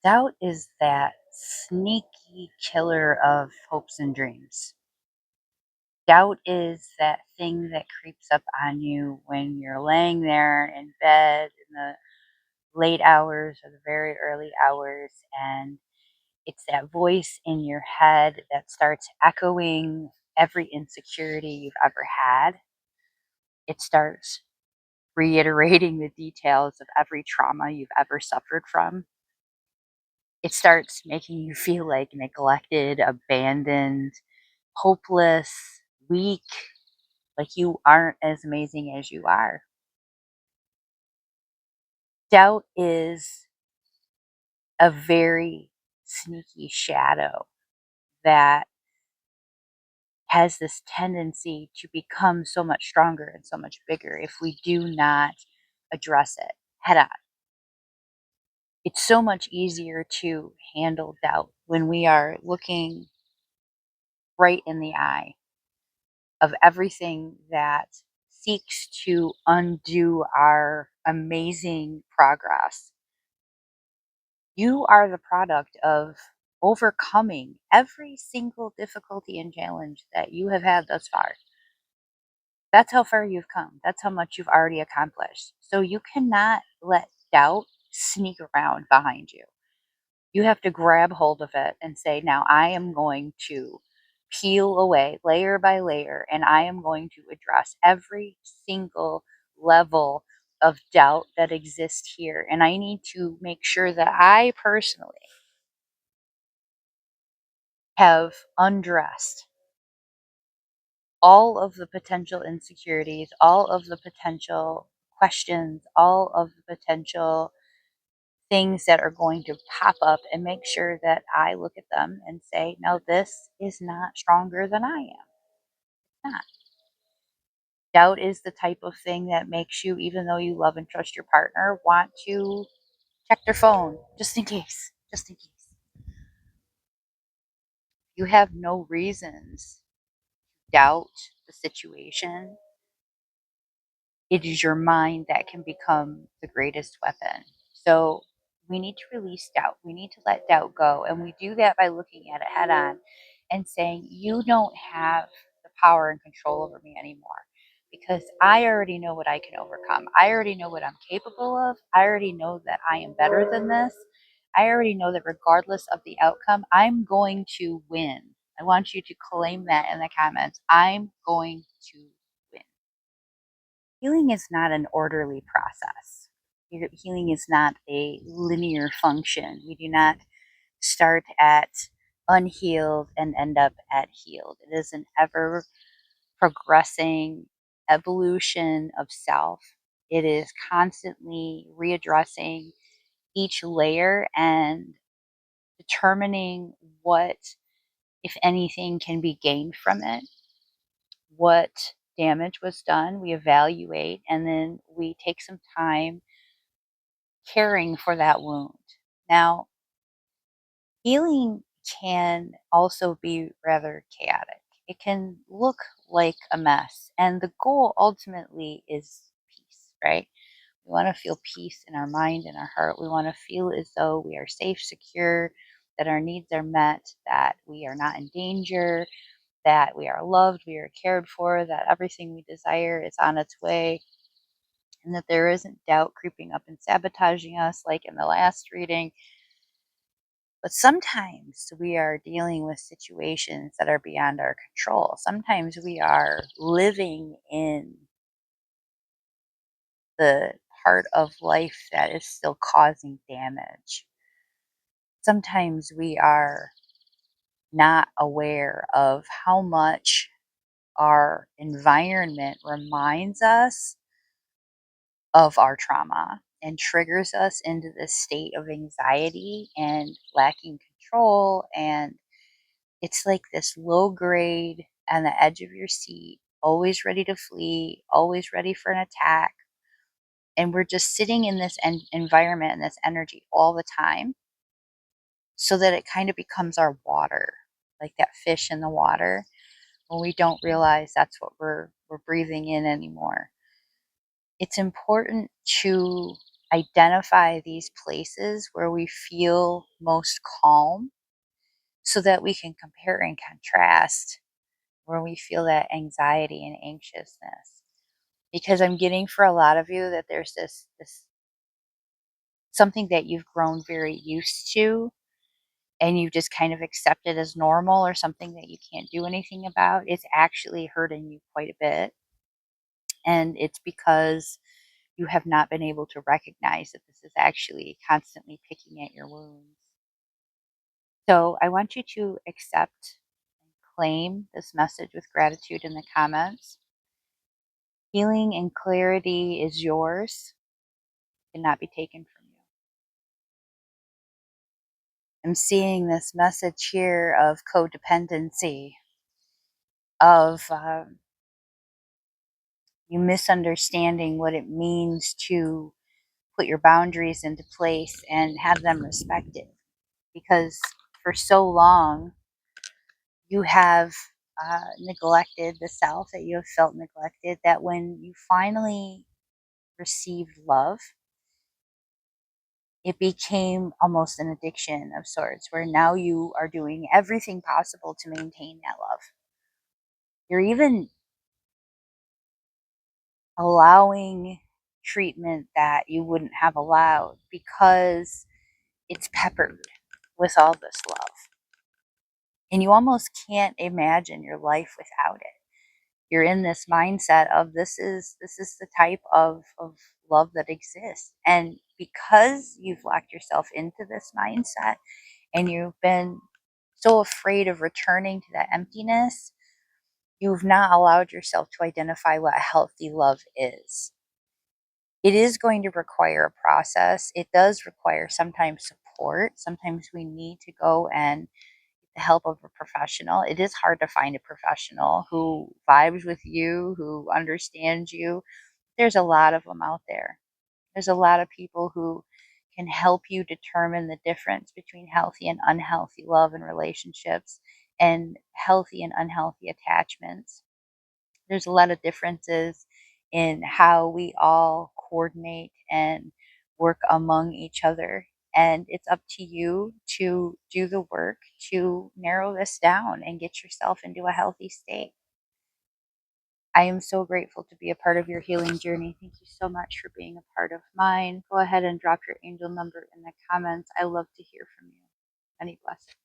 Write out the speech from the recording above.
Doubt is that sneaky killer of hopes and dreams. Doubt is that thing that creeps up on you when you're laying there in bed in the late hours or the very early hours, and it's that voice in your head that starts echoing every insecurity you've ever had. It starts reiterating the details of every trauma you've ever suffered from. It starts making you feel like neglected, abandoned, hopeless, weak, like you aren't as amazing as you are. Doubt is a very sneaky shadow that has this tendency to become so much stronger and so much bigger if we do not address it head on. It's so much easier to handle doubt when we are looking right in the eye of everything that seeks to undo our amazing progress. You are the product of overcoming every single difficulty and challenge that you have had thus far. That's how far you've come. That's how much you've already accomplished. So you cannot let doubt sneak around behind you. You have to grab hold of it and say, now I am going to peel away layer by layer, and I am going to address every single level of doubt that exists here. And I need to make sure that I personally have undressed all of the potential insecurities, all of the potential questions, all of the potential things that are going to pop up, and make sure that I look at them and say, no, this is not stronger than I am. Not. Doubt is the type of thing that makes you, even though you love and trust your partner, want to check their phone just in case. Just in case. You have no reasons to doubt the situation. It is your mind that can become the greatest weapon. So we need to release doubt. We need to let doubt go. And we do that by looking at it head on and saying, you don't have the power and control over me anymore, because I already know what I can overcome. I already know what I'm capable of. I already know that I am better than this. I already know that regardless of the outcome, I'm going to win. I want you to claim that in the comments. I'm going to win. Healing is not an orderly process. Healing is not a linear function. We do not start at unhealed and end up at healed. It is an ever progressing evolution of self. It is constantly readdressing each layer and determining what, if anything, can be gained from it, what damage was done. We evaluate, and then we take some time caring for that wound. Now, healing can also be rather chaotic. It can look like a mess, and the goal ultimately is peace, right? We want to feel peace in our mind and our heart. We want to feel as though we are safe, secure, that our needs are met, that we are not in danger, that we are loved, we are cared for, that everything we desire is on its way, and that there isn't doubt creeping up and sabotaging us like in the last reading. But sometimes we are dealing with situations that are beyond our control. Sometimes we are living in the part of life that is still causing damage. Sometimes we are not aware of how much our environment reminds us of our trauma and triggers us into this state of anxiety and lacking control. And it's like this low grade on the edge of your seat, always ready to flee, always ready for an attack. And we're just sitting in this environment and this energy all the time, so that it kind of becomes our water, like that fish in the water, when we don't realize that's what we're breathing in anymore. It's important to identify these places where we feel most calm so that we can compare and contrast where we feel that anxiety and anxiousness. Because I'm getting for a lot of you that there's this something that you've grown very used to and you just kind of accept it as normal or something that you can't do anything about. It's actually hurting you quite a bit. And it's because you have not been able to recognize that this is actually constantly picking at your wounds. So I want you to accept and claim this message with gratitude in the comments. Healing and clarity is yours, cannot be taken from you. I'm seeing this message here of codependency, of you misunderstanding what it means to put your boundaries into place and have them respected. Because for so long, you have neglected the self, that you have felt neglected, that when you finally received love, it became almost an addiction of sorts, where now you are doing everything possible to maintain that love. You're even allowing treatment that you wouldn't have allowed because it's peppered with all this love. And you almost can't imagine your life without it. You're in this mindset of this is the type of love that exists. And because you've locked yourself into this mindset and you've been so afraid of returning to that emptiness, you've not allowed yourself to identify what healthy love is. It is going to require a process. It does require sometimes support. Sometimes we need to go and the help of a professional. It is hard to find a professional who vibes with you, who understands you. There's a lot of them out there. There's a lot of people who can help you determine the difference between healthy and unhealthy love and relationships and healthy and unhealthy attachments. There's a lot of differences in how we all coordinate and work among each other. And it's up to you to do the work to narrow this down and get yourself into a healthy state. I am so grateful to be a part of your healing journey. Thank you so much for being a part of mine. Go ahead and drop your angel number in the comments. I love to hear from you. Many blessings.